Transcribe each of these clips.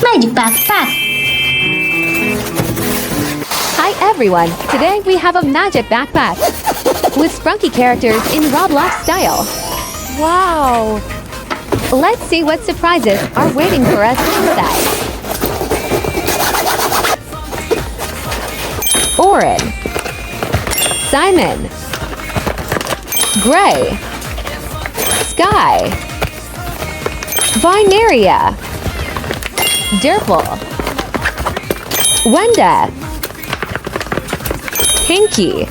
Magic backpack. Hi everyone! Today we have a magic backpack with Sprunki characters in Roblox-style. Wow! Let's see what surprises are waiting for us inside. Orin, Simon, Gray, Sky, Vineria, Durple, Wenda, Pinky,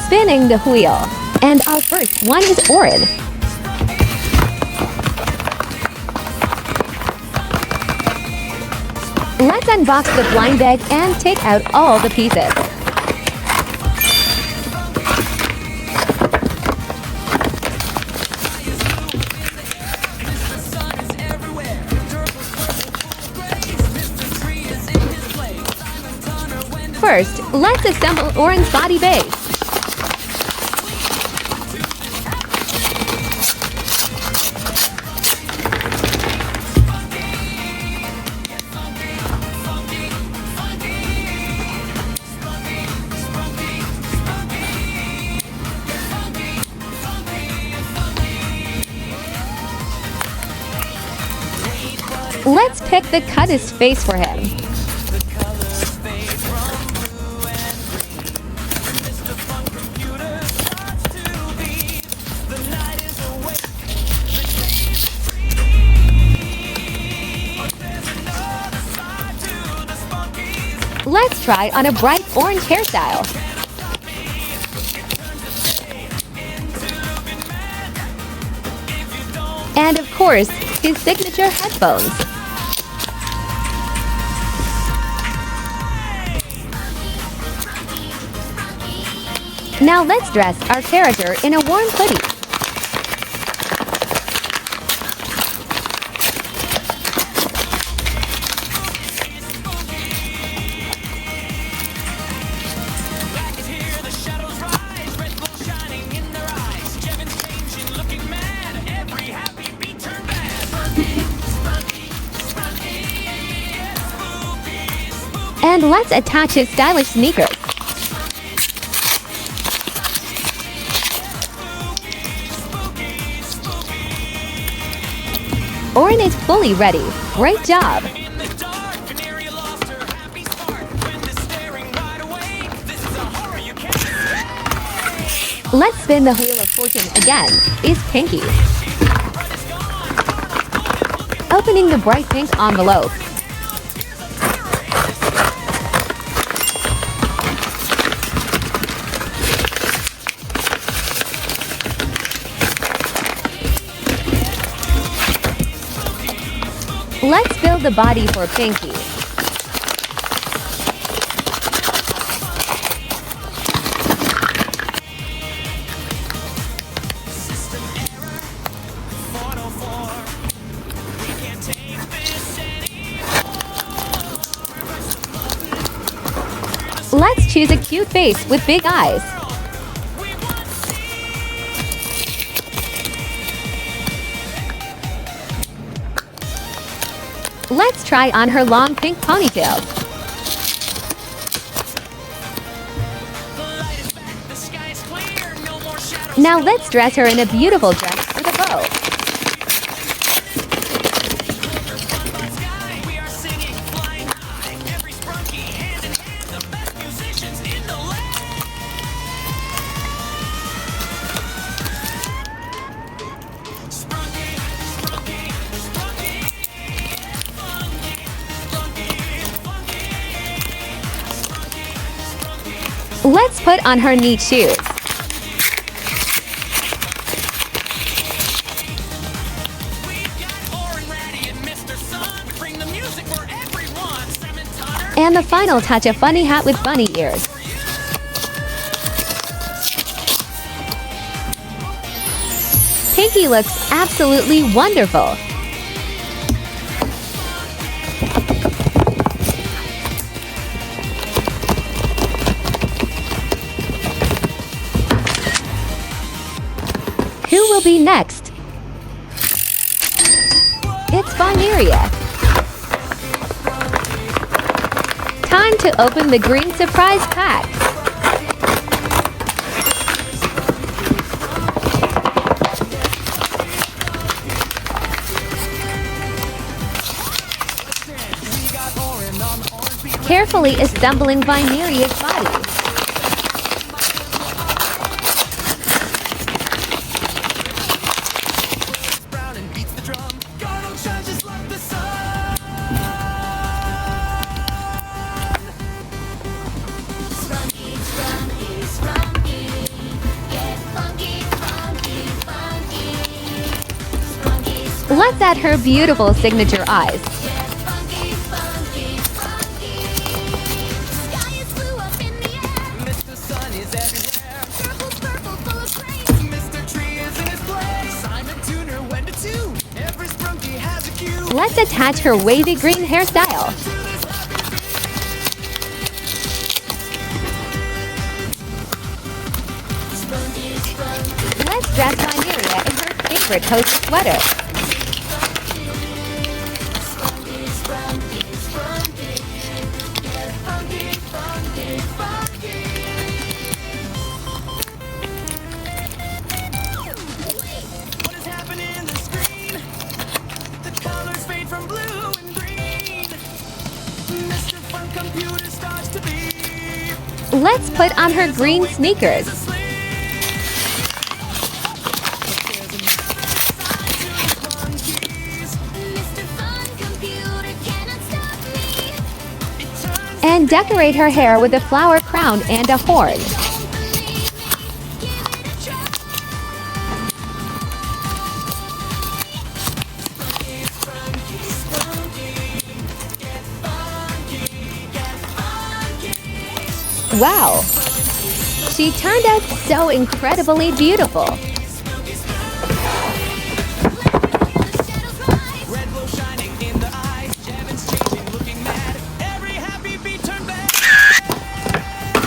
spinning the wheel. And our first one is Orin. Let's unbox the blind bag and take out all the pieces. First, let's assemble Orin's body base. Let's pick the cuttest face for him. Let's try on a bright orange hairstyle. And of course, his signature headphones. Now let's dress our character in a warm hoodie. And let's attach his stylish sneakers. Orin is fully ready. Great job! Let's spin the wheel of fortune again. Is Pinky. Opening the bright pink envelope. Let's build the body for Pinky. Let's choose a cute face with big eyes. Let's try on her long pink ponytail. Now let's dress her in a beautiful dress with a bow. Let's put on her neat shoes. And the final touch, a funny hat with bunny ears. Pinky looks absolutely wonderful. Who will be next? It's Vineria. Time to open the green surprise pack. Carefully assembling Vineria's body. Let's add her beautiful signature eyes. Let's attach her wavy green hairstyle. Let's dress Vineria in her favorite cozy sweater. Let's put on her green sneakers. And decorate her hair with a flower crown and a horn. Wow! She turned out so incredibly beautiful.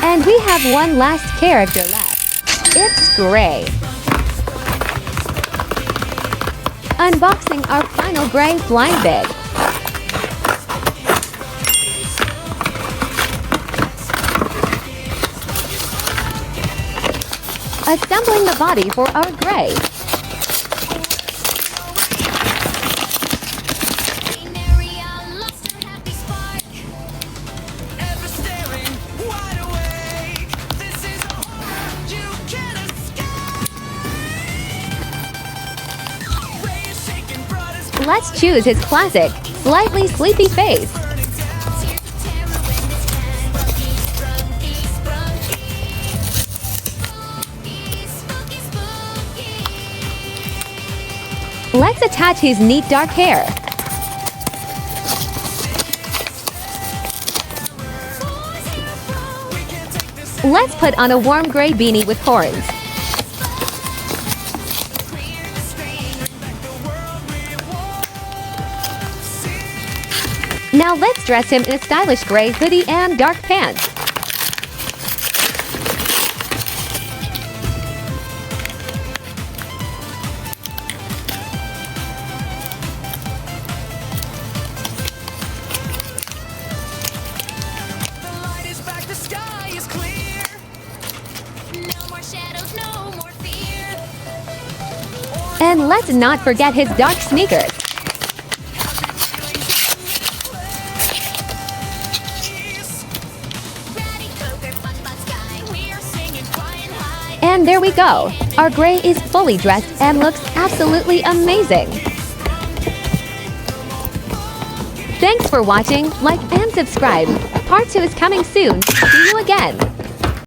And we have one last character left. It's Gray. Unboxing our final Gray blind bag. Assembling the body for our Gray. Let's choose his classic, slightly sleepy face. Let's attach his neat dark hair. Let's put on a warm gray beanie with horns. Now let's dress him in a stylish gray hoodie and dark pants. And let's not forget his dark sneakers. And there we go. Our Gray is fully dressed and looks absolutely amazing. Thanks for watching. Like and subscribe. Part 2 is coming soon. See you again.